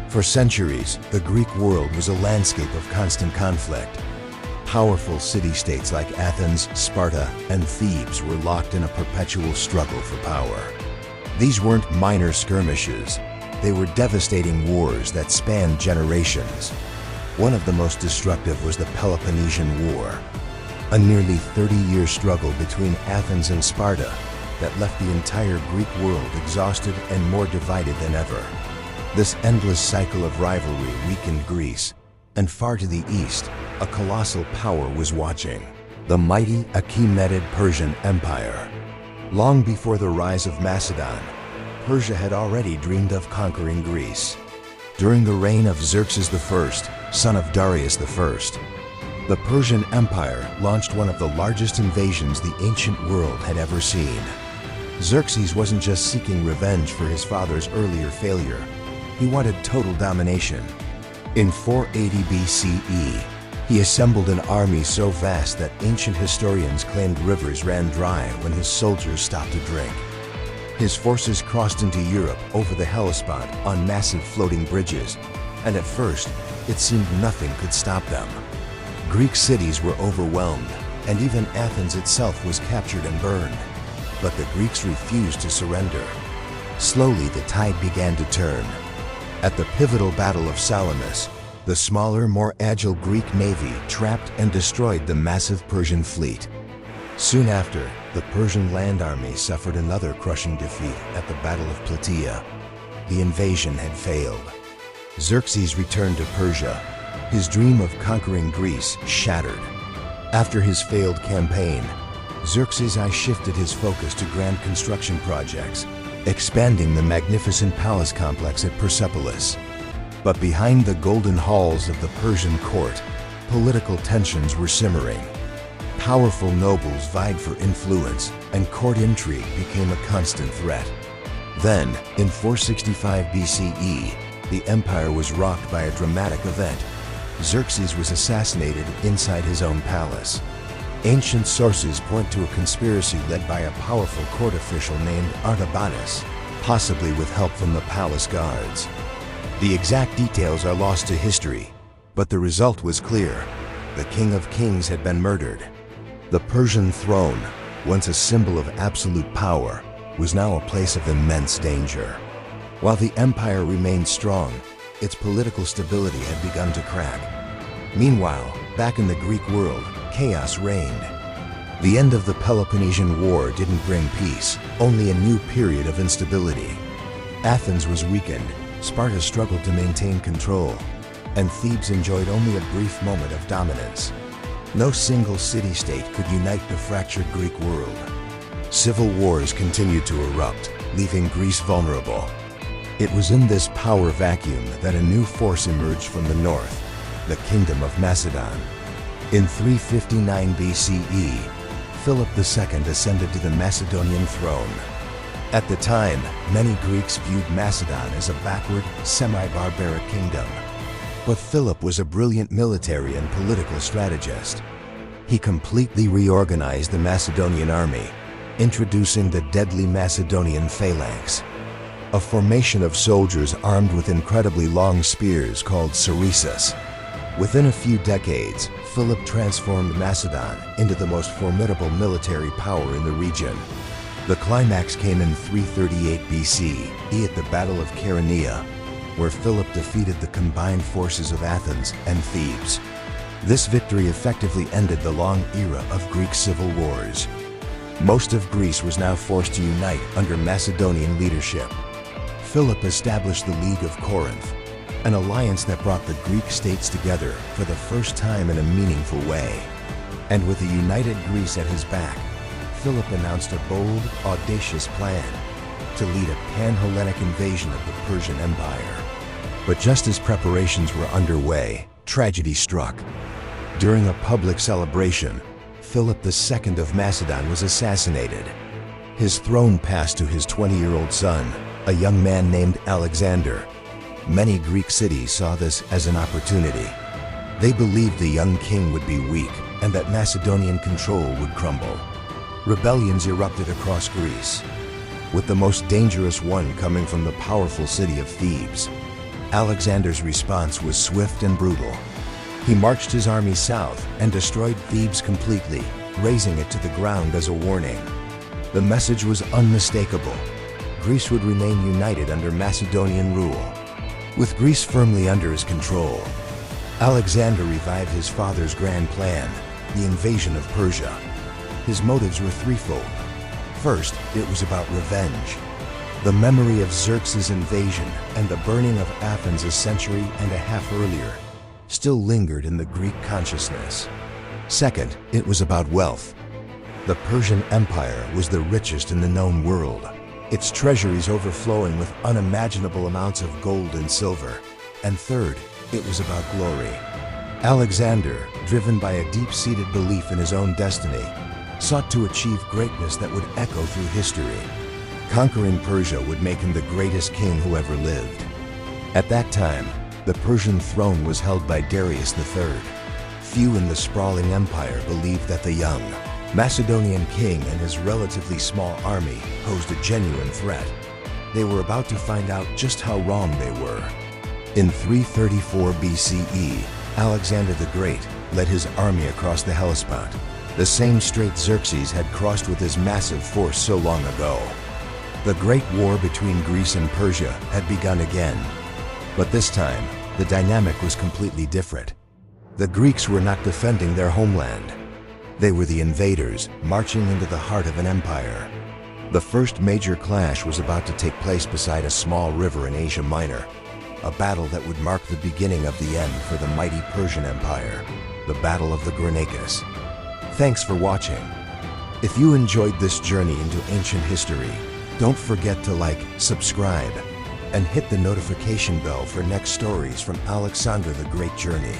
For centuries, the Greek world was a landscape of constant conflict. Powerful city-states like Athens, Sparta, and Thebes were locked in a perpetual struggle for power. These weren't minor skirmishes. They were devastating wars that spanned generations. One of the most destructive was the Peloponnesian War, a nearly 30-year struggle between Athens and Sparta that left the entire Greek world exhausted and more divided than ever. This endless cycle of rivalry weakened Greece, and far to the east, a colossal power was watching: the mighty Achaemenid Persian Empire. Long before the rise of Macedon, Persia had already dreamed of conquering Greece. During the reign of Xerxes I, son of Darius I, the Persian Empire launched one of the largest invasions the ancient world had ever seen. Xerxes wasn't just seeking revenge for his father's earlier failure. He wanted total domination. In 480 BCE, he assembled an army so vast that ancient historians claimed rivers ran dry when his soldiers stopped to drink. His forces crossed into Europe over the Hellespont on massive floating bridges, and at first, it seemed nothing could stop them. Greek cities were overwhelmed, and even Athens itself was captured and burned. But the Greeks refused to surrender. Slowly, the tide began to turn. At the pivotal Battle of Salamis, the smaller, more agile Greek navy trapped and destroyed the massive Persian fleet. Soon after, the Persian land army suffered another crushing defeat at the Battle of Plataea. The invasion had failed. Xerxes returned to Persia, his dream of conquering Greece shattered. After his failed campaign, Xerxes I shifted his focus to grand construction projects, expanding the magnificent palace complex at Persepolis. But behind the golden halls of the Persian court, political tensions were simmering. Powerful nobles vied for influence, and court intrigue became a constant threat. Then, in 465 BCE, the empire was rocked by a dramatic event. Xerxes was assassinated inside his own palace. Ancient sources point to a conspiracy led by a powerful court official named Artabanus, possibly with help from the palace guards. The exact details are lost to history, but the result was clear. The King of Kings had been murdered. The Persian throne, once a symbol of absolute power, was now a place of immense danger. While the empire remained strong, its political stability had begun to crack. Meanwhile, back in the Greek world, chaos reigned. The end of the Peloponnesian War didn't bring peace, only a new period of instability. Athens was weakened, Sparta struggled to maintain control, and Thebes enjoyed only a brief moment of dominance. No single city-state could unite the fractured Greek world. Civil wars continued to erupt, leaving Greece vulnerable. It was in this power vacuum that a new force emerged from the north, the Kingdom of Macedon. In 359 BCE, Philip II ascended to the Macedonian throne. At the time, many Greeks viewed Macedon as a backward, semi-barbaric kingdom. But Philip was a brilliant military and political strategist. He completely reorganized the Macedonian army, introducing the deadly Macedonian phalanx, a formation of soldiers armed with incredibly long spears called sarissas. Within a few decades, Philip transformed Macedon into the most formidable military power in the region. The climax came in 338 BCE at the Battle of Chaeronea, where Philip defeated the combined forces of Athens and Thebes. This victory effectively ended the long era of Greek civil wars. Most of Greece was now forced to unite under Macedonian leadership. Philip established the League of Corinth, an alliance that brought the Greek states together for the first time in a meaningful way. And with a united Greece at his back, Philip announced a bold, audacious plan to lead a pan-Hellenic invasion of the Persian Empire. But just as preparations were underway, tragedy struck. During a public celebration, Philip II of Macedon was assassinated. His throne passed to his 20-year-old son, a young man named Alexander. Many Greek cities saw this as an opportunity. They believed the young king would be weak and that Macedonian control would crumble. Rebellions erupted across Greece, with the most dangerous one coming from the powerful city of Thebes. Alexander's response was swift and brutal. He marched his army south and destroyed Thebes completely, razing it to the ground as a warning. The message was unmistakable. Greece would remain united under Macedonian rule. With Greece firmly under his control, Alexander revived his father's grand plan, the invasion of Persia. His motives were threefold. First, it was about revenge. The memory of Xerxes' invasion and the burning of Athens a century and a half earlier still lingered in the Greek consciousness. Second, it was about wealth. The Persian Empire was the richest in the known world, its treasuries overflowing with unimaginable amounts of gold and silver. And third, it was about glory. Alexander, driven by a deep-seated belief in his own destiny, sought to achieve greatness that would echo through history. Conquering Persia would make him the greatest king who ever lived. At that time, the Persian throne was held by Darius III. Few in the sprawling empire believed that the young Macedonian king and his relatively small army posed a genuine threat. They were about to find out just how wrong they were. In 334 BCE, Alexander the Great led his army across the Hellespont, the same strait Xerxes had crossed with his massive force so long ago. The Great War between Greece and Persia had begun again. But this time, the dynamic was completely different. The Greeks were not defending their homeland. They were the invaders, marching into the heart of an empire. The first major clash was about to take place beside a small river in Asia Minor, a battle that would mark the beginning of the end for the mighty Persian Empire, the Battle of the Granicus. Thanks for watching. If you enjoyed this journey into ancient history, don't forget to like, subscribe, and hit the notification bell for next stories from Alexander the Great journey.